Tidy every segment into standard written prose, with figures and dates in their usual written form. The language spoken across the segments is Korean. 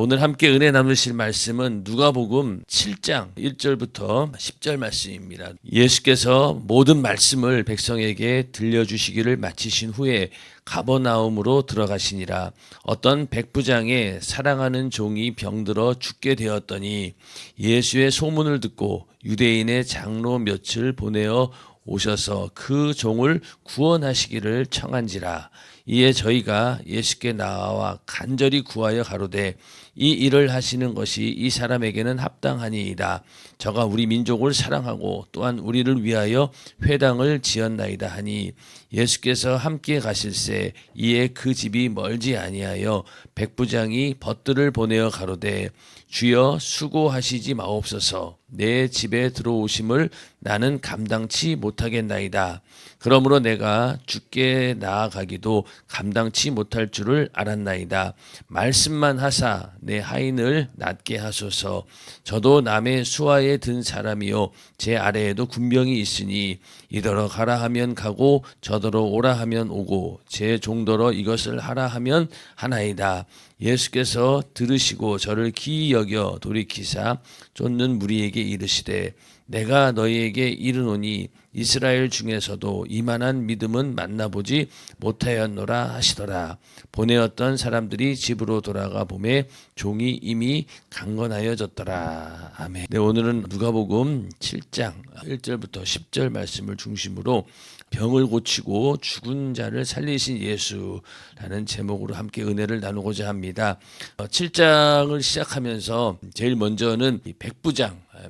오늘 함께 은혜 나누실 말씀은 누가복음 7장 1절부터 10절 말씀입니다. 예수께서 모든 말씀을 백성에게 들려주시기를 마치신 후에 가버나움으로 들어가시니라. 어떤 백부장의 사랑하는 종이 병들어 죽게 되었더니 예수의 소문을 듣고 유대인의 장로 몇을 보내어 오셔서 그 종을 구원하시기를 청한지라. 이에 저희가 예수께 나와 간절히 구하여 가로되 이 일을 하시는 것이 이 사람에게는 합당하니이다. 저가 우리 민족을 사랑하고 또한 우리를 위하여 회당을 지었나이다 하니 예수께서 함께 가실새 이에 그 집이 멀지 아니하여 백부장이 벗들을 보내어 가로되 주여 수고하시지 마옵소서. 내 집에 들어오심을 나는 감당치 못하겠나이다. 그러므로 내가 주께 나아가기도 감당치 못할 줄을 알았나이다. 말씀만 하사 내 하인을 낫게 하소서. 저도 남의 수하에 든 사람이요 제 아래에도 군병이 있으니 이더러 가라 하면 가고 저더러 오라 하면 오고 제 종더러 이것을 하라 하면 하나이다. 예수께서 들으시고 저를 기이 여겨 돌이키사 쫓는 무리에게 이르시되 내가 너희에게 이르노니 이스라엘 중에서도 이만한 믿음은 만나보지 못하였노라 하시더라. 보내었던 사람들이 집으로 돌아가 보매 종이 이미 강건하여졌더라. 아멘. 네, 오늘은 누가복음 7장 1절부터 10절 말씀을 중심으로 병을 고치고 죽은 자를 살리신 예수라는 제목으로 함께 은혜를 나누고자 합니다. 7장을 시작하면서 제일 먼저는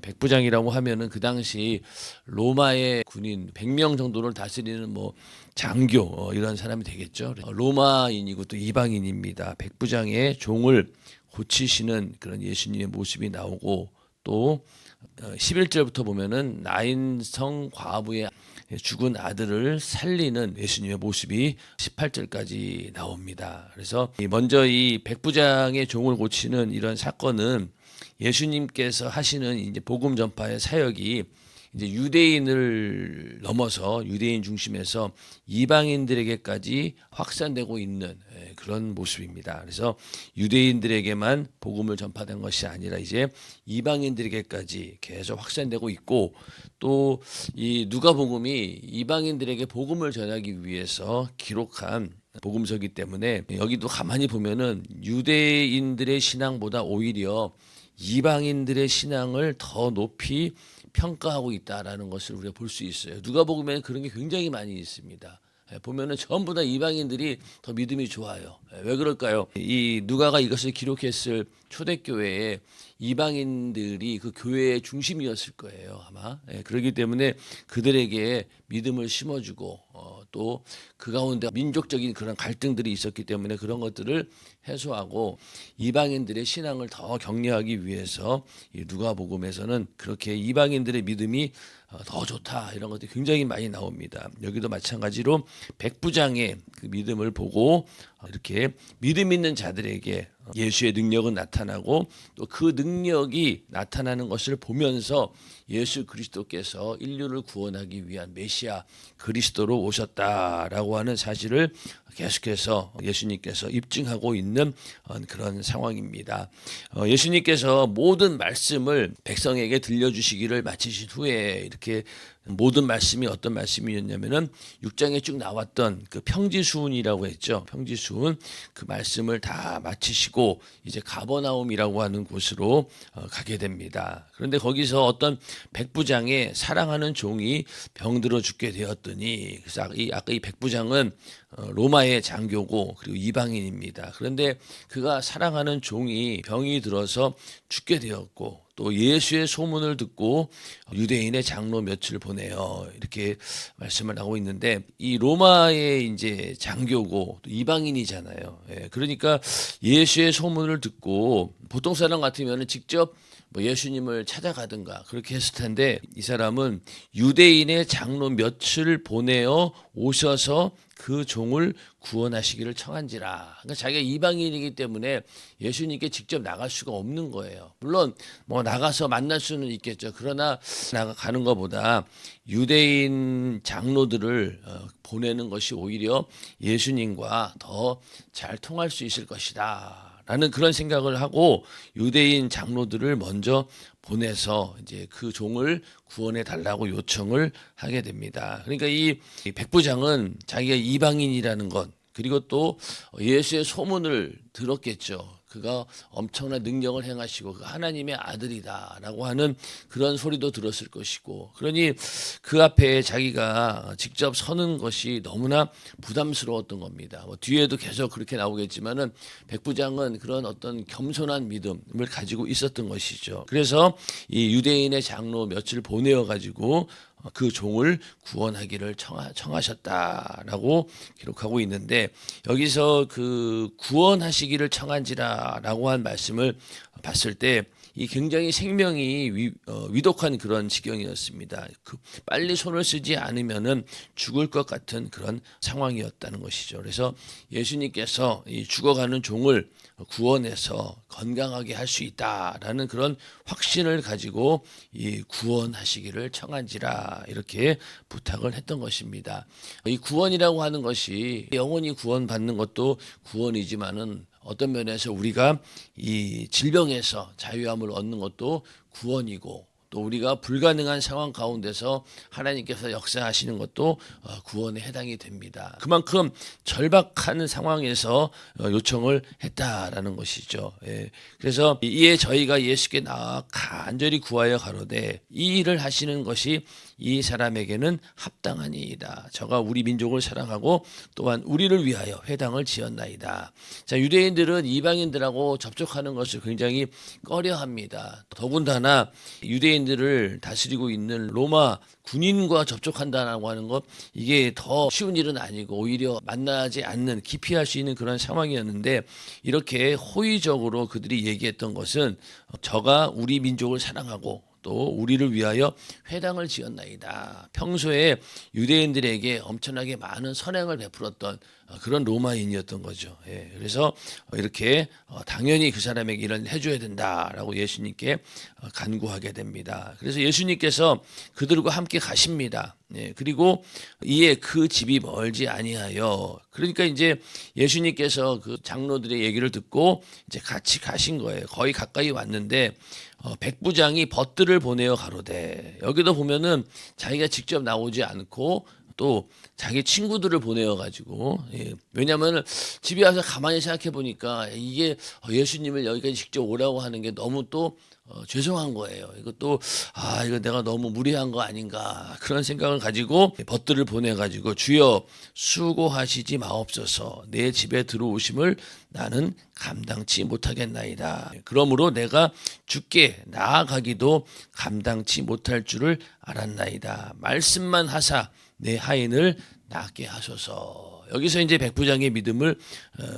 백부장이라고 하면은 그 당시 로마의 군인 100명 정도를 다스리는 장교 이런 사람이 되겠죠. 로마인이고 또 이방인입니다. 백부장의 종을 고치시는 그런 예수님의 모습이 나오고 또 11절부터 보면은 나인성 과부의 죽은 아들을 살리는 예수님의 모습이 18절까지 나옵니다. 그래서 먼저 이 백부장의 종을 고치는 이런 사건은 예수님께서 하시는 이제 복음 전파의 사역이 이제 유대인을 넘어서 유대인 중심에서 이방인들에게까지 확산되고 있는 그런 모습입니다. 그래서 유대인들에게만 복음을 전파된 것이 아니라 이제 이방인들에게까지 계속 확산되고 있고 또 이 누가복음이 이방인들에게 복음을 전하기 위해서 기록한 복음서이기 때문에 여기도 가만히 보면은 유대인들의 신앙보다 오히려 이방인들의 신앙을 더 높이 평가하고 있다라는 것을 우리가 볼 수 있어요. 누가복음에는 그런 게 굉장히 많이 있습니다. 보면은 전부 다 이방인들이 더 믿음이 좋아요. 왜 그럴까요? 이 누가가 이것을 기록했을 초대교회에 이방인들이 그 교회의 중심이었을 거예요, 아마. 그렇기 때문에 그들에게 믿음을 심어주고 또 그 가운데 민족적인 그런 갈등들이 있었기 때문에 그런 것들을 해소하고 이방인들의 신앙을 더 격려하기 위해서 이 누가복음에서는 그렇게 이방인들의 믿음이 더 좋다 이런 것들이 굉장히 많이 나옵니다. 여기도 마찬가지로 백부장의 그 믿음을 보고 이렇게 믿음 있는 자들에게 예수의 능력은 나타나고 또 그 능력이 나타나는 것을 보면서 예수 그리스도께서 인류를 구원하기 위한 메시아 그리스도로 오셨다라고 하는 사실을 계속해서 예수님께서 입증하고 있는 그런 상황입니다. 예수님께서 모든 말씀을 백성에게 들려주시기를 마치신 후에 이렇게 모든 말씀이 어떤 말씀이었냐면은 6장에 쭉 나왔던 그 평지수훈이라고 했죠. 평지수훈 그 말씀을 다 마치시고 이제 가버나움이라고 하는 곳으로 가게 됩니다. 그런데 거기서 어떤 백부장의 사랑하는 종이 병들어 죽게 되었더니 그래서 아까 이 백부장은 로마의 장교고 그리고 이방인입니다. 그런데 그가 사랑하는 종이 병이 들어서 죽게 되었고 또 예수의 소문을 듣고 유대인의 장로 몇을 보내요. 이렇게 말씀을 하고 있는데 이 로마의 이제 장교고 또 이방인이잖아요. 그러니까 예수의 소문을 듣고 보통 사람 같으면 직접 예수님을 찾아가든가 그렇게 했을 텐데 이 사람은 유대인의 장로 몇을 보내어 오셔서 그 종을 구원하시기를 청한지라. 그러니까 자기가 이방인이기 때문에 예수님께 직접 나갈 수가 없는 거예요. 물론 나가서 만날 수는 있겠죠. 그러나 나가는 것보다 유대인 장로들을 보내는 것이 오히려 예수님과 더 잘 통할 수 있을 것이다. 있다라는 그런 생각을 하고 유대인 장로들을 먼저 보내서 이제 그 종을 구원해 달라고 요청을 하게 됩니다. 그러니까 이 백부장은 자기가 이방인이라는 것, 그리고 또 예수의 소문을 들었겠죠. 그가 엄청난 능력을 행하시고 그 하나님의 아들이다라고 하는 그런 소리도 들었을 것이고, 그러니 그 앞에 자기가 직접 서는 것이 너무나 부담스러웠던 겁니다. 뭐 뒤에도 계속 그렇게 나오겠지만은 백부장은 그런 어떤 겸손한 믿음을 가지고 있었던 것이죠. 그래서 이 유대인의 장로 몇을 보내어 가지고 그 종을 구원하기를 청하셨다라고 기록하고 있는데, 여기서 그 구원하시기를 청한지라라고 한 말씀을 봤을 때 이 굉장히 생명이 위독한 그런 지경이었습니다. 빨리 손을 쓰지 않으면은 죽을 것 같은 그런 상황이었다는 것이죠. 그래서 예수님께서 이 죽어가는 종을 구원해서 건강하게 할 수 있다라는 그런 확신을 가지고 이 구원하시기를 청한지라 이렇게 부탁을 했던 것입니다. 이 구원이라고 하는 것이 영원히 구원받는 것도 구원이지만은 어떤 면에서 우리가 이 질병에서 자유함을 얻는 것도 구원이고, 또 우리가 불가능한 상황 가운데서 하나님께서 역사하시는 것도 구원에 해당이 됩니다. 그만큼 절박한 상황에서 요청을 했다라는 것이죠. 예. 그래서 이에 저희가 예수께 나아 간절히 구하여 가로되 이 일을 하시는 것이 이 사람에게는 합당하니이다. 저가 우리 민족을 사랑하고 또한 우리를 위하여 회당을 지었나이다. 자, 유대인들은 이방인들하고 접촉하는 것을 굉장히 꺼려합니다. 더군다나 유대인들을 다스리고 있는 로마 군인과 접촉한다라고 하는 것, 이게 더 쉬운 일은 아니고 오히려 만나지 않는, 기피할 수 있는 그런 상황이었는데, 이렇게 호의적으로 그들이 얘기했던 것은 저가 우리 민족을 사랑하고 또 우리를 위하여 회당을 지었나이다. 평소에 유대인들에게 엄청나게 많은 선행을 베풀었던 그런 로마인이었던 거죠. 예, 그래서 이렇게 당연히 그 사람에게 이런 해줘야 된다라고 예수님께 간구하게 됩니다. 그래서 예수님께서 그들과 함께 가십니다. 예, 그리고 이에 그 집이 멀지 아니하여, 그러니까 이제 예수님께서 그 장로들의 얘기를 듣고 이제 같이 가신 거예요. 거의 가까이 왔는데 백부장이 벗들을 보내어 가로되, 여기도 보면은 자기가 직접 나오지 않고 또 자기 친구들을 보내어 가지고, 예, 왜냐하면 집에 와서 가만히 생각해 보니까 이게 예수님을 여기까지 직접 오라고 하는 게 너무 또 죄송한 거예요. 이것도 이거 내가 너무 무리한 거 아닌가, 그런 생각을 가지고 벗들을 보내 가지고 주여 수고하시지 마옵소서, 내 집에 들어오심을 나는 감당치 못하겠나이다. 그러므로 내가 주께 나아가기도 감당치 못할 줄을 알았나이다. 말씀만 하사 내 하인을 낫게 하소서. 여기서 이제 백부장의 믿음을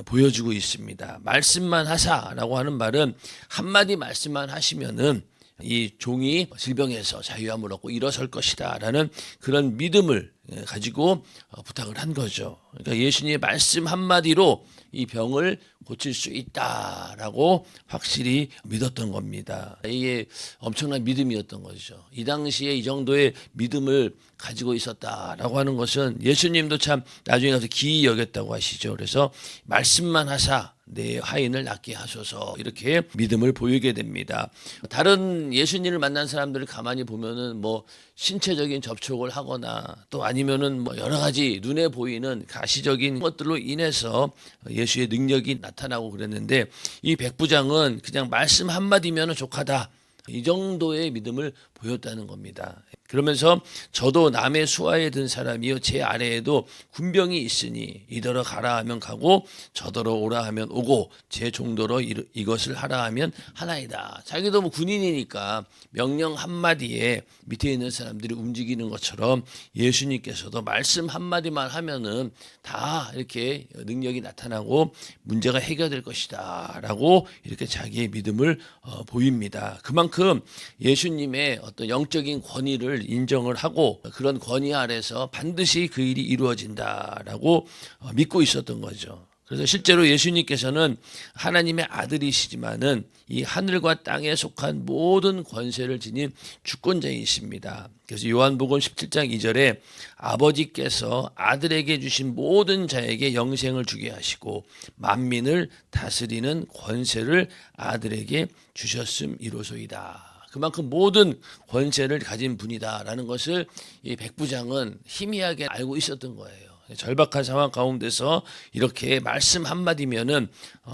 보여주고 있습니다. 말씀만 하사라고 하는 말은 한마디 말씀만 하시면은 이 종이 질병에서 자유함을 얻고 일어설 것이다라는 그런 믿음을 가지고 부탁을 한 거죠. 그러니까 예수님의 말씀 한마디로 이 병을 고칠 수 있다라고 확실히 믿었던 겁니다. 이게 엄청난 믿음이었던 거죠. 이 당시에 이 정도의 믿음을 가지고 있었다라고 하는 것은 예수님도 참 나중에 가서 기이 여겼다고 하시죠. 그래서 말씀만 하사 내 하인을 낫게 하소서, 이렇게 믿음을 보이게 됩니다. 다른 예수님을 만난 사람들을 가만히 보면은 뭐 신체적인 접촉을 하거나 또 아니면은 뭐 여러 가지 눈에 보이는 가시적인 것들로 인해서 예수의 능력이 나타나고 그랬는데, 이 백부장은 그냥 말씀 한마디면 족하다, 이 정도의 믿음을 보였다는 겁니다. 그러면서 저도 남의 수하에 든 사람이요 제 아래에도 군병이 있으니 이더러 가라 하면 가고 저더러 오라 하면 오고 제 종도로 이것을 하라 하면 하나이다. 자기도 뭐 군인이니까 명령 한마디에 밑에 있는 사람들이 움직이는 것처럼 예수님께서도 말씀 한마디만 하면은 다 이렇게 능력이 나타나고 문제가 해결될 것이다 라고 이렇게 자기의 믿음을 보입니다. 그만큼 예수님의 어떤 영적인 권위를 인정을 하고 그런 권위 아래서 반드시 그 일이 이루어진다라고 믿고 있었던 거죠. 그래서 실제로 예수님께서는 하나님의 아들이시지만은 이 하늘과 땅에 속한 모든 권세를 지닌 주권자이십니다. 그래서 요한복음 17장 2절에 아버지께서 아들에게 주신 모든 자에게 영생을 주게 하시고 만민을 다스리는 권세를 아들에게 주셨음이로소이다. 그만큼 모든 권세를 가진 분이다라는 것을 이 백부장은 희미하게 알고 있었던 거예요. 절박한 상황 가운데서 이렇게 말씀 한마디면은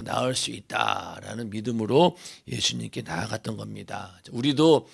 나을 수 있다라는 믿음으로 예수님께 나아갔던 겁니다. 우리도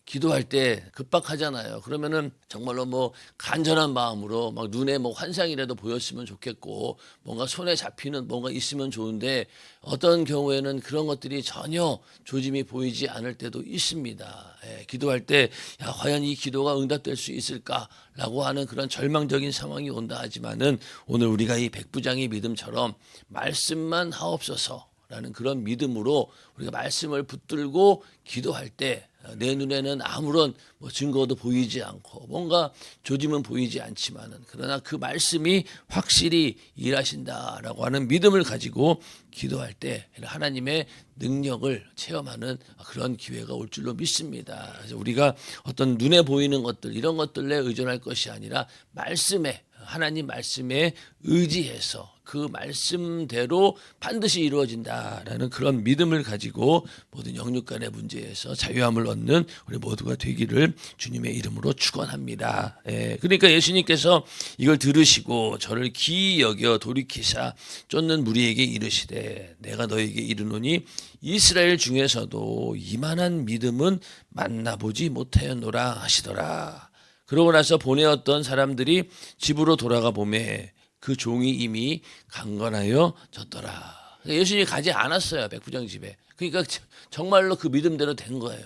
기도할 때 급박하잖아요. 그러면은 정말로 간절한 마음으로 막 눈에 환상이라도 보였으면 좋겠고 뭔가 손에 잡히는 뭔가 있으면 좋은데 어떤 경우에는 그런 것들이 전혀 조짐이 보이지 않을 때도 있습니다. 기도할 때 과연 이 기도가 응답될 수 있을까라고 하는 그런 절망적인 상황이 온다 하지만은 오늘 우리가 이 백부장의 믿음처럼 말씀만 하옵소서라는 그런 믿음으로 우리가 말씀을 붙들고 기도할 때 내 눈에는 아무런 증거도 보이지 않고 뭔가 조짐은 보이지 않지만은 그러나 그 말씀이 확실히 일하신다라고 하는 믿음을 가지고 기도할 때 하나님의 능력을 체험하는 그런 기회가 올 줄로 믿습니다. 그래서 우리가 어떤 눈에 보이는 것들 이런 것들에 의존할 것이 아니라 말씀에 하나님 말씀에 의지해서 그 말씀대로 반드시 이루어진다라는 그런 믿음을 가지고 모든 영육 간의 문제에서 자유함을 얻는 우리 모두가 되기를 주님의 이름으로 축원합니다. 그러니까 예수님께서 이걸 들으시고 저를 기이 여겨 돌이키사 쫓는 무리에게 이르시되 내가 너에게 이르노니 이스라엘 중에서도 이만한 믿음은 만나보지 못하였노라 하시더라. 그러고 나서 보내었던 사람들이 집으로 돌아가 보매 그 종이 이미 강건하여 졌더라. 예수님이 가지 않았어요. 백부장 집에. 그러니까 정말로 그 믿음대로 된 거예요.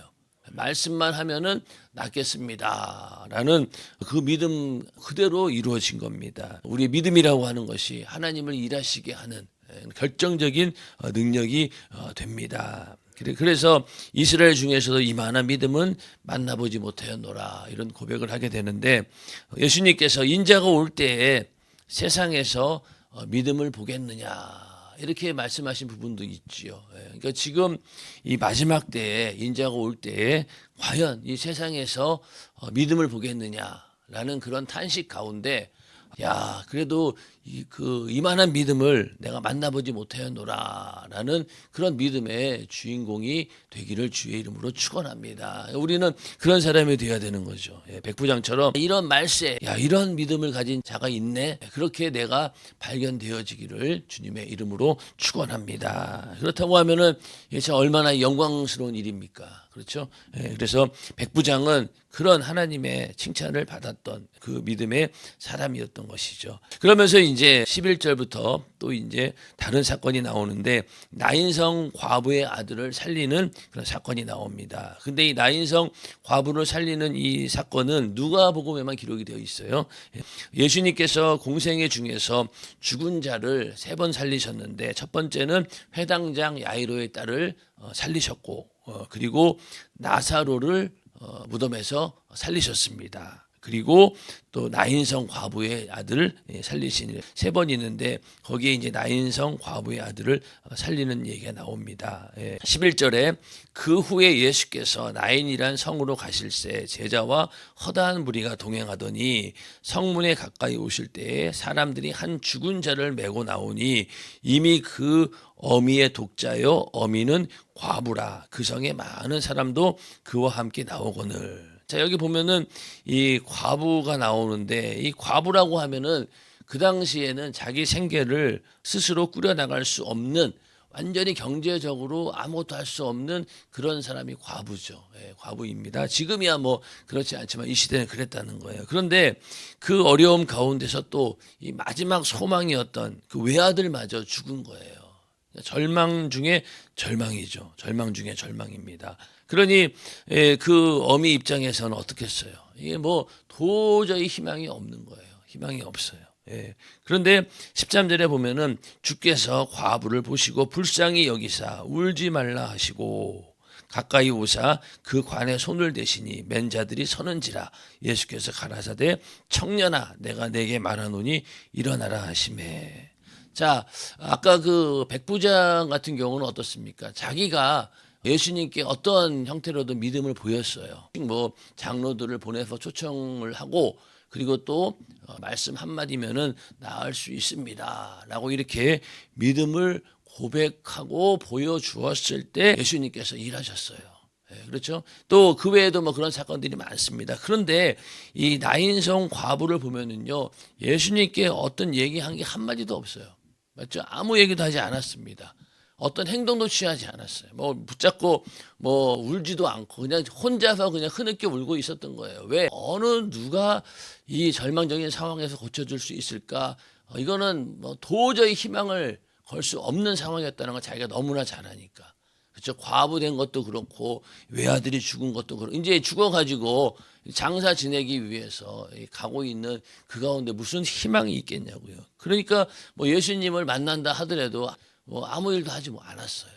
말씀만 하면은 낫겠습니다라는 그 믿음 그대로 이루어진 겁니다. 우리 믿음이라고 하는 것이 하나님을 일하시게 하는 결정적인 능력이 됩니다. 그래서 이스라엘 중에서도 이만한 믿음은 만나보지 못하였노라 이런 고백을 하게 되는데 예수님께서 인자가 올 때에 세상에서 믿음을 보겠느냐 이렇게 말씀하신 부분도 있지요. 그러니까 지금 이 마지막 때에 인자가 올 때에 과연 이 세상에서 믿음을 보겠느냐라는 그런 탄식 가운데 그래도 이만한 믿음을 내가 만나보지 못하였노라라는 그런 믿음의 주인공이 되기를 주의 이름으로 축원합니다. 우리는 그런 사람이 되어야 되는 거죠. 백부장처럼 이런 말세, 이런 믿음을 가진 자가 있네. 그렇게 내가 발견되어지기를 주님의 이름으로 축원합니다. 그렇다고 하면은 참 얼마나 영광스러운 일입니까? 그렇죠? 그래서 백부장은 그런 하나님의 칭찬을 받았던 그 믿음의 사람이었던 것이죠. 그러면서 이제 11절부터 또 이제 다른 사건이 나오는데 나인성 과부의 아들을 살리는 그런 사건이 나옵니다. 근데 이 나인성 과부를 살리는 이 사건은 누가복음에만 기록이 되어 있어요. 예수님께서 공생애 중에서 죽은 자를 3번 살리셨는데 첫 번째는 회당장 야이로의 딸을 살리셨고 그리고 나사로를 무덤에서 살리셨습니다. 그리고 또 나인성 과부의 아들을 살리신 3번 있는데 거기에 이제 나인성 과부의 아들을 살리는 얘기가 나옵니다. 11절에 그 후에 예수께서 나인이란 성으로 가실새 제자와 허다한 무리가 동행하더니 성문에 가까이 오실 때에 사람들이 한 죽은 자를 메고 나오니 이미 그 어미의 독자요 어미는 과부라 그 성에 많은 사람도 그와 함께 나오거늘. 자, 여기 보면은 이 과부가 나오는데 이 과부라고 하면은 그 당시에는 자기 생계를 스스로 꾸려나갈 수 없는 완전히 경제적으로 아무것도 할 수 없는 그런 사람이 과부죠. 과부입니다. 지금이야 그렇지 않지만 이 시대는 그랬다는 거예요. 그런데 그 어려움 가운데서 또 이 마지막 소망이었던 그 외아들마저 죽은 거예요. 절망 중에 절망이죠. 절망 중에 절망입니다. 그러니 그 어미 입장에서는 어떻겠어요? 이게 도저히 희망이 없는 거예요. 희망이 없어요. 그런데 13절에 보면은 주께서 과부를 보시고 불쌍히 여기사 울지 말라 하시고 가까이 오사 그 관에 손을 대시니 맨 자들이 서는지라 예수께서 가라사대 청년아 내가 내게 말하노니 일어나라 하시매. 자, 아까 그 백부장 같은 경우는 어떻습니까? 자기가 예수님께 어떤 형태로든 믿음을 보였어요. 뭐 장로들을 보내서 초청을 하고 그리고 또 말씀 한마디면은 나을 수 있습니다라고 이렇게 믿음을 고백하고 보여주었을 때 예수님께서 일하셨어요. 그렇죠? 또 그 외에도 뭐 그런 사건들이 많습니다. 그런데 이 나인성 과부를 보면은요, 예수님께 어떤 얘기한 게 한마디도 없어요. 맞죠? 아무 얘기도 하지 않았습니다. 어떤 행동도 취하지 않았어요. 뭐 붙잡고 뭐 울지도 않고 그냥 혼자서 그냥 흐느껴 울고 있었던 거예요. 왜? 어느 누가 이 절망적인 상황에서 고쳐줄 수 있을까? 이거는 뭐 도저히 희망을 걸 수 없는 상황이었다는 걸 자기가 너무나 잘 아니까. 그렇죠. 과부된 것도 그렇고 외아들이 죽은 것도 그렇고 이제 죽어가지고 장사 지내기 위해서 가고 있는 그 가운데 무슨 희망이 있겠냐고요. 그러니까 뭐 예수님을 만난다 하더라도 뭐 아무 일도 하지 않았어요.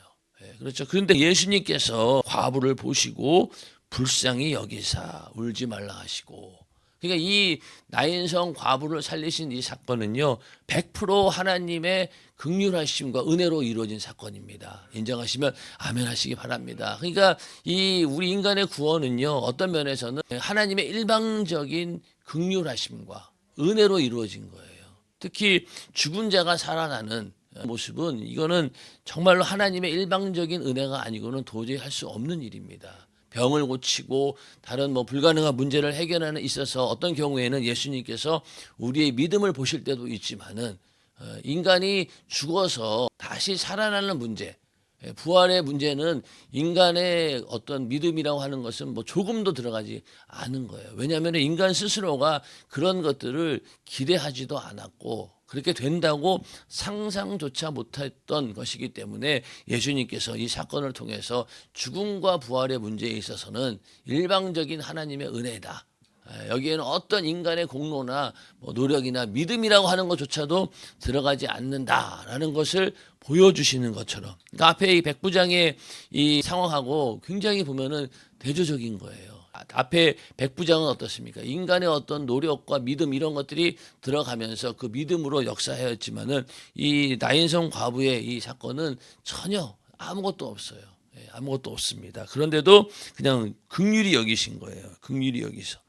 그렇죠. 그런데 예수님께서 과부를 보시고 불쌍히 여기사 울지 말라 하시고, 그러니까 이 나인성 과부를 살리신 이 사건은요 100% 하나님의 긍휼하심과 은혜로 이루어진 사건입니다. 인정하시면 아멘 하시기 바랍니다. 그러니까 이 우리 인간의 구원은요 어떤 면에서는 하나님의 일방적인 긍휼하심과 은혜로 이루어진 거예요. 특히 죽은 자가 살아나는 모습은 이거는 정말로 하나님의 일방적인 은혜가 아니고는 도저히 할 수 없는 일입니다. 병을 고치고 다른 뭐 불가능한 문제를 해결하는 있어서 어떤 경우에는 예수님께서 우리의 믿음을 보실 때도 있지만은 인간이 죽어서 다시 살아나는 문제, 부활의 문제는 인간의 어떤 믿음이라고 하는 것은 뭐 조금도 들어가지 않은 거예요. 왜냐하면 인간 스스로가 그런 것들을 기대하지도 않았고 그렇게 된다고 상상조차 못했던 것이기 때문에 예수님께서 이 사건을 통해서 죽음과 부활의 문제에 있어서는 일방적인 하나님의 은혜다. 여기에는 어떤 인간의 공로나 뭐 노력이나 믿음이라고 하는 것조차도 들어가지 않는다라는 것을 보여주시는 것처럼, 그러니까 앞에 이 백부장의 이 상황하고 굉장히 보면은 대조적인 거예요. 앞에 백부장은 어떻습니까? 인간의 어떤 노력과 믿음 이런 것들이 들어가면서 그 믿음으로 역사하였지만은 이 나인성 과부의 이 사건은 전혀 아무것도 없어요. 아무것도 없습니다. 그런데도 그냥 긍휼히 여기신 거예요. 긍휼히 여기서.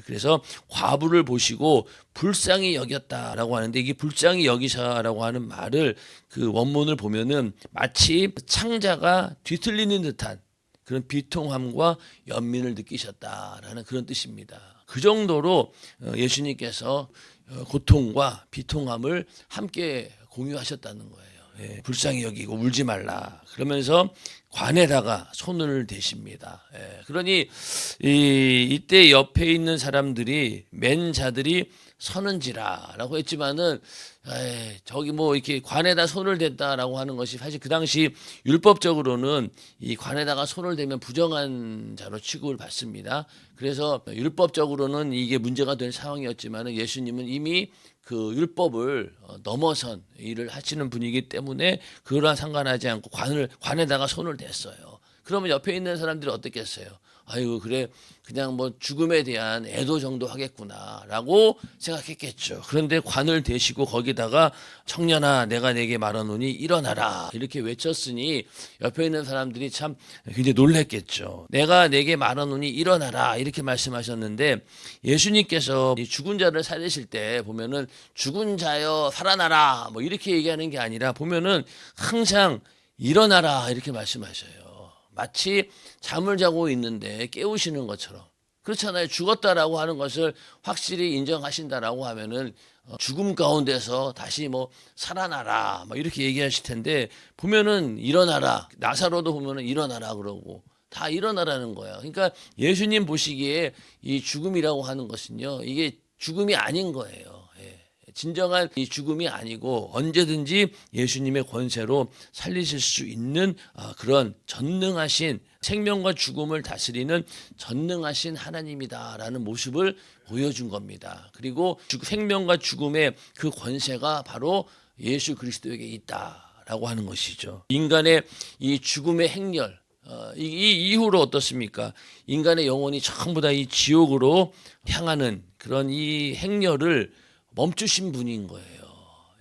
그래서 과부를 보시고 불쌍히 여겼다라고 하는데, 이게 불쌍히 여기사라고 하는 말을 그 원문을 보면은 마치 창자가 뒤틀리는 듯한 그런 비통함과 연민을 느끼셨다라는 그런 뜻입니다. 그 정도로 예수님께서 고통과 비통함을 함께 공유하셨다는 거예요. 불쌍히 여기고 울지 말라 그러면서 관에다가 손을 대십니다. 그러니 이때 옆에 있는 사람들이 맨 자들이 서는지라라고 했지만은 저기 뭐 이렇게 관에다 손을 댔다라고 하는 것이 사실 그 당시 율법적으로는 이 관에다가 손을 대면 부정한 자로 취급을 받습니다. 그래서 율법적으로는 이게 문제가 될 상황이었지만은 예수님은 이미 그 율법을 넘어선 일을 하시는 분이기 때문에 그거랑 상관하지 않고 관에다가 손을 댔어요. 그러면 옆에 있는 사람들이 어떻겠어요? 아이고 그래 그냥 뭐 죽음에 대한 애도 정도 하겠구나라고 생각했겠죠. 그런데 관을 대시고 거기다가 청년아 내가 내게 말하노니 일어나라 이렇게 외쳤으니 옆에 있는 사람들이 참 굉장히 놀랬겠죠. 내가 내게 말하노니 일어나라 이렇게 말씀하셨는데, 예수님께서 이 죽은 자를 살리실 때 보면은 죽은 자여 살아나라 뭐 이렇게 얘기하는 게 아니라 보면은 항상 일어나라 이렇게 말씀하셔요. 마치 잠을 자고 있는데 깨우시는 것처럼. 그렇잖아요. 죽었다라고 하는 것을 확실히 인정하신다라고 하면은 죽음 가운데서 다시 뭐 살아나라 뭐 이렇게 얘기하실 텐데, 보면은 일어나라, 나사로도 보면은 일어나라 그러고 다 일어나라는 거야. 그러니까 예수님 보시기에 이 죽음이라고 하는 것은요 이게 죽음이 아닌 거예요. 진정한 이 죽음이 아니고 언제든지 예수님의 권세로 살리실 수 있는 그런 전능하신, 생명과 죽음을 다스리는 전능하신 하나님이다라는 모습을 보여준 겁니다. 그리고 생명과 죽음의 그 권세가 바로 예수 그리스도에게 있다라고 하는 것이죠. 인간의 이 죽음의 행렬, 이 이후로 어떻습니까? 인간의 영혼이 전부 다 이 지옥으로 향하는 그런 이 행렬을 멈추신 분인 거예요.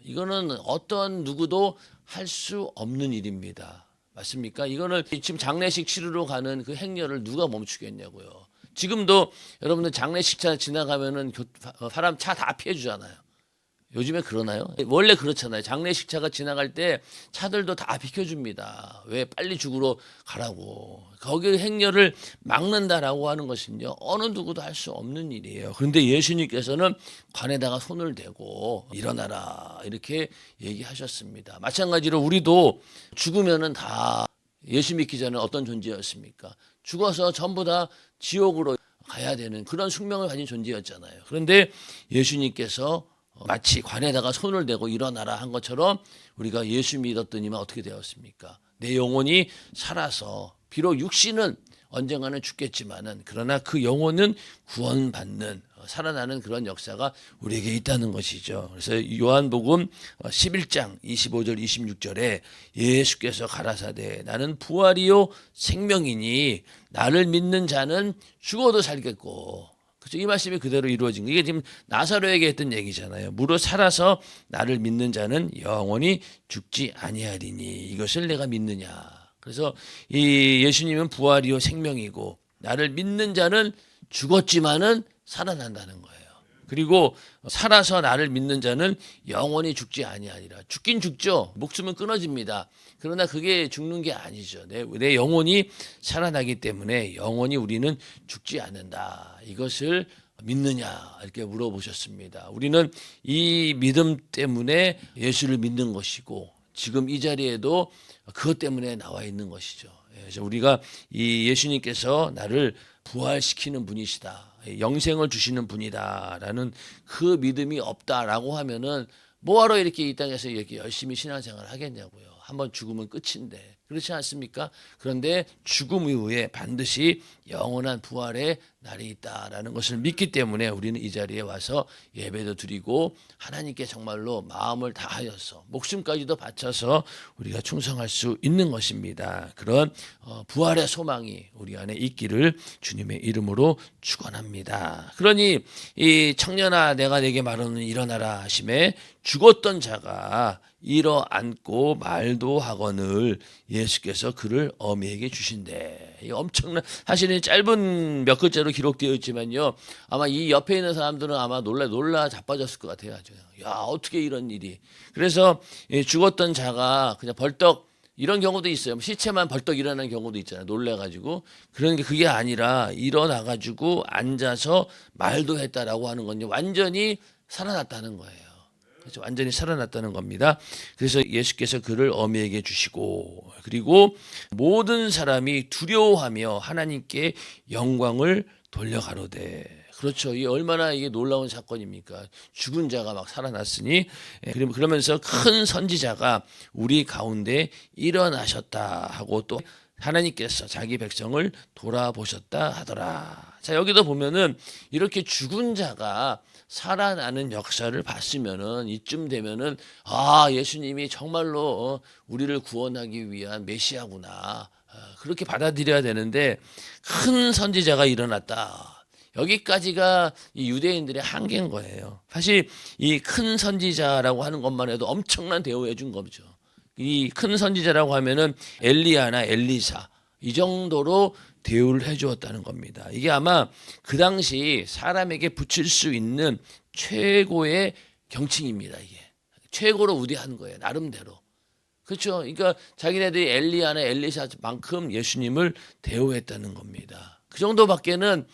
이거는 어떤 누구도 할 수 없는 일입니다. 맞습니까? 이거는 지금 장례식 치르러 가는 그 행렬을 누가 멈추겠냐고요. 지금도 여러분들 장례식차 지나가면은 사람 차 다 피해 주잖아요. 요즘에 그러나요? 원래 그렇잖아요. 장례식차가 지나갈 때 차들도 다 비켜줍니다. 왜? 빨리 죽으러 가라고. 거기 행렬을 막는다라고 하는 것은요, 어느 누구도 할 수 없는 일이에요. 그런데 예수님께서는 관에다가 손을 대고 일어나라 이렇게 얘기하셨습니다. 마찬가지로 우리도 죽으면은 다 예수 믿기 전에 어떤 존재였습니까? 죽어서 전부 다 지옥으로 가야 되는 그런 숙명을 가진 존재였잖아요. 그런데 예수님께서 마치 관에다가 손을 대고 일어나라 한 것처럼 우리가 예수 믿었더니만 어떻게 되었습니까? 내 영혼이 살아서 비록 육신은 언젠가는 죽겠지만은 그러나 그 영혼은 구원받는 살아나는 그런 역사가 우리에게 있다는 것이죠. 그래서 요한복음 11장 25절 26절에 예수께서 가라사대 나는 부활이요 생명이니 나를 믿는 자는 죽어도 살겠고, 그렇죠? 이 말씀이 그대로 이루어진 거. 이게 지금 나사로에게 했던 얘기잖아요. 무릇 살아서 나를 믿는 자는 영원히 죽지 아니하리니 이것을 내가 믿느냐. 그래서 이 예수님은 부활이요 생명이고 나를 믿는 자는 죽었지만은 살아난다는 거예요. 그리고 살아서 나를 믿는 자는 영원히 죽지 아니하리라. 죽긴 죽죠. 목숨은 끊어집니다. 그러나 그게 죽는 게 아니죠. 내 영혼이 살아나기 때문에 영원히 우리는 죽지 않는다. 이것을 믿느냐 이렇게 물어보셨습니다. 우리는 이 믿음 때문에 예수를 믿는 것이고 지금 이 자리에도 그것 때문에 나와 있는 것이죠. 그래서 우리가 이 예수님께서 나를 부활시키는 분이시다. 영생을 주시는 분이다라는 그 믿음이 없다라고 하면은 뭐하러 이렇게 이 땅에서 이렇게 열심히 신앙생활을 하겠냐고요. 한번 죽으면 끝인데 그렇지 않습니까? 그런데 죽음 이후에 반드시 영원한 부활의 날이 있다라는 것을 믿기 때문에 우리는 이 자리에 와서 예배도 드리고 하나님께 정말로 마음을 다하여서 목숨까지도 바쳐서 우리가 충성할 수 있는 것입니다. 그런 부활의 소망이 우리 안에 있기를 주님의 이름으로 축원합니다. 그러니 이 청년아 내가 내게 말하는 일어나라 하심에 죽었던 자가 일어앉고 말도 하거늘 예수께서 그를 어미에게 주신대. 이 엄청난 사실은 짧은 몇 글자로 기록되어 있지만요. 아마 이 옆에 있는 사람들은 아마 놀라 자빠졌을 것 같아요. 아주. 야 어떻게 이런 일이. 그래서 죽었던 자가 그냥 벌떡 이런 경우도 있어요. 시체만 벌떡 일어나는 경우도 있잖아요. 놀래가지고. 그러니까 그게 아니라 일어나가지고 앉아서 말도 했다라고 하는 건요. 완전히 살아났다는 거예요. 그래서 완전히 살아났다는 겁니다. 그래서 예수께서 그를 어미에게 주시고 그리고 모든 사람이 두려워하며 하나님께 영광을 돌려가로되. 그렇죠. 이 얼마나 이게 놀라운 사건입니까? 죽은 자가 막 살아났으니 그러면서 큰 선지자가 우리 가운데 일어나셨다 하고 또 하나님께서 자기 백성을 돌아보셨다 하더라. 자 여기도 보면은 이렇게 죽은 자가 살아나는 역사를 봤으면은 이쯤 되면은 아 예수님이 정말로 우리를 구원하기 위한 메시아구나 그렇게 받아들여야 되는데 큰 선지자가 일어났다. 여기까지가 이 유대인들의 한계인 거예요. 사실 이 큰 선지자라고 하는 것만 해도 엄청난 대우해 준 거죠. 이 큰 선지자라고 하면은 엘리야나 엘리사 이 정도로 대우를 해주었다는 겁니다. 이게 아마 그 당시 사람에게 붙일 수 있는 최고의 경칭입니다. 이게 최고로 우대한 거예요. 나름대로. 그렇죠. 그러니까 자기네들이 엘리야나 엘리사만큼 예수님을 대우했다는 겁니다. 그 정도밖에는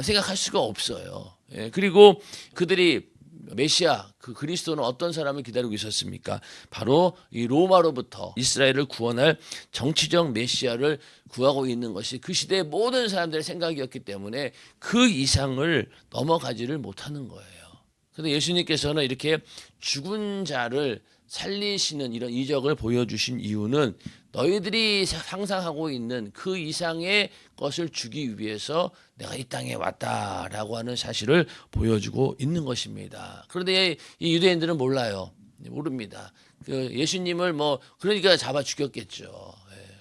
생각할 수가 없어요. 그리고 그들이 메시아 그 그리스도는 어떤 사람을 기다리고 있었습니까? 바로 이 로마로부터 이스라엘을 구원할 정치적 메시아를 구하고 있는 것이 그 시대의 모든 사람들의 생각이었기 때문에 그 이상을 넘어가지를 못하는 거예요. 그런데 예수님께서는 이렇게 죽은 자를 살리시는 이런 이적을 보여주신 이유는 너희들이 상상하고 있는 그 이상의 것을 주기 위해서 내가 이 땅에 왔다라고 하는 사실을 보여주고 있는 것입니다. 그런데 이 유대인들은 몰라요. 모릅니다. 그 예수님을 그러니까 잡아 죽였겠죠.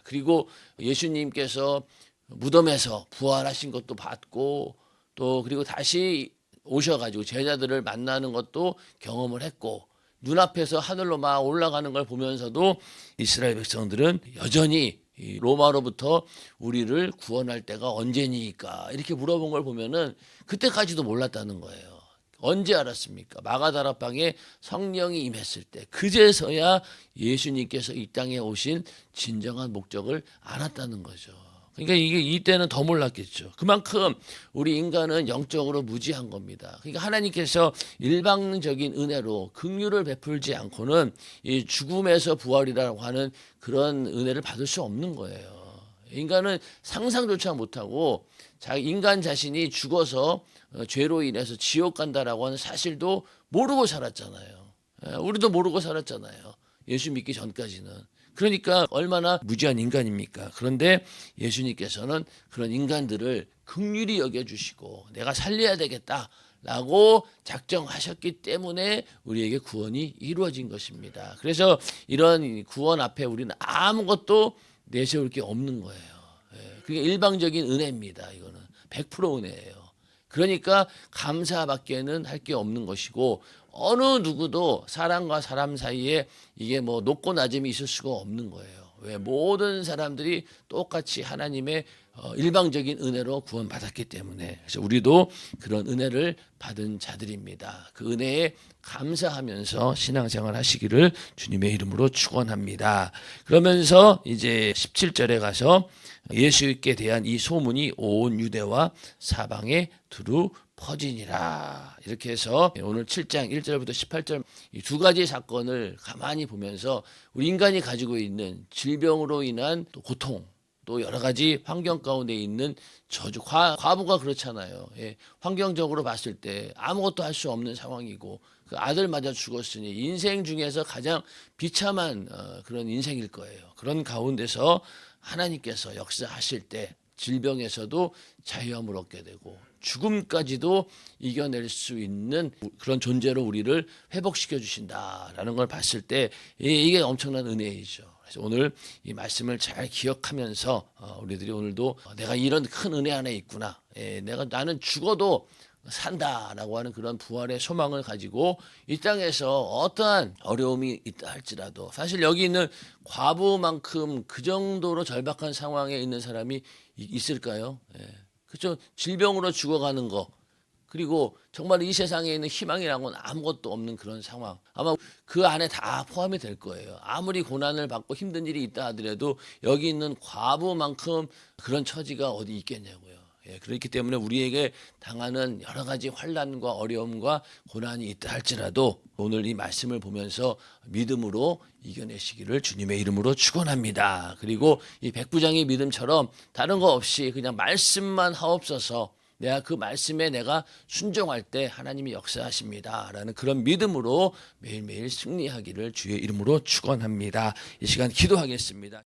그리고 예수님께서 무덤에서 부활하신 것도 봤고 또 그리고 다시 오셔가지고 제자들을 만나는 것도 경험을 했고 눈앞에서 하늘로 막 올라가는 걸 보면서도 이스라엘 백성들은 여전히 이 로마로부터 우리를 구원할 때가 언제니까 이렇게 물어본 걸 보면은 그때까지도 몰랐다는 거예요. 언제 알았습니까? 마가다락방에 성령이 임했을 때 그제서야 예수님께서 이 땅에 오신 진정한 목적을 알았다는 거죠. 그러니까 이게 이때는 더 몰랐겠죠. 그만큼 우리 인간은 영적으로 무지한 겁니다. 그러니까 하나님께서 일방적인 은혜로 긍휼을 베풀지 않고는 이 죽음에서 부활이라고 하는 그런 은혜를 받을 수 없는 거예요. 인간은 상상조차 못하고 인간 자신이 죽어서 죄로 인해서 지옥 간다라고 하는 사실도 모르고 살았잖아요. 우리도 모르고 살았잖아요. 예수 믿기 전까지는. 그러니까 얼마나 무지한 인간입니까? 그런데 예수님께서는 그런 인간들을 긍휼히 여겨주시고 내가 살려야 되겠다라고 작정하셨기 때문에 우리에게 구원이 이루어진 것입니다. 그래서 이런 구원 앞에 우리는 아무것도 내세울 게 없는 거예요. 그게 일방적인 은혜입니다. 이거는 100% 은혜예요. 그러니까 감사밖에는 할 게 없는 것이고 어느 누구도 사람과 사람 사이에 이게 뭐 높고 낮음이 있을 수가 없는 거예요. 왜? 모든 사람들이 똑같이 하나님의 일방적인 은혜로 구원받았기 때문에. 그래서 우리도 그런 은혜를 받은 자들입니다. 그 은혜에 감사하면서 신앙생활 하시기를 주님의 이름으로 축원합니다. 그러면서 이제 17절에 가서 예수께 대한 이 소문이 온 유대와 사방에 두루 퍼지니라. 이렇게 해서 오늘 7장 1절부터 18절 이 두 가지 사건을 가만히 보면서 우리 인간이 가지고 있는 질병으로 인한 또 고통, 또 여러 가지 환경 가운데 있는 저주, 과부가 그렇잖아요. 예, 환경적으로 봤을 때 아무것도 할 수 없는 상황이고 그 아들마저 죽었으니 인생 중에서 가장 비참한 그런 인생일 거예요. 그런 가운데서 하나님께서 역사하실 때 질병에서도 자유함을 얻게 되고 죽음까지도 이겨낼 수 있는 그런 존재로 우리를 회복시켜 주신다라는 걸 봤을 때 이게 엄청난 은혜이죠. 그래서 오늘 이 말씀을 잘 기억하면서 우리들이 오늘도 내가 이런 큰 은혜 안에 있구나. 나는 죽어도 산다라고 하는 그런 부활의 소망을 가지고 이 땅에서 어떠한 어려움이 있다 할지라도 사실 여기 있는 과부만큼 그 정도로 절박한 상황에 있는 사람이 있을까요? 그렇죠. 질병으로 죽어가는 거 그리고 정말 이 세상에 있는 희망이라고는 아무것도 없는 그런 상황 아마 그 안에 다 포함이 될 거예요. 아무리 고난을 받고 힘든 일이 있다 하더라도 여기 있는 과부만큼 그런 처지가 어디 있겠냐고요. 그렇기 때문에 우리에게 당하는 여러 가지 환난과 어려움과 고난이 있다 할지라도 오늘 이 말씀을 보면서 믿음으로 이겨내시기를 주님의 이름으로 축원합니다. 그리고 이 백부장의 믿음처럼 다른 거 없이 그냥 말씀만 하옵소서 내가 그 말씀에 내가 순종할 때 하나님이 역사하십니다라는 그런 믿음으로 매일매일 승리하기를 주의 이름으로 축원합니다. 이 시간 기도하겠습니다.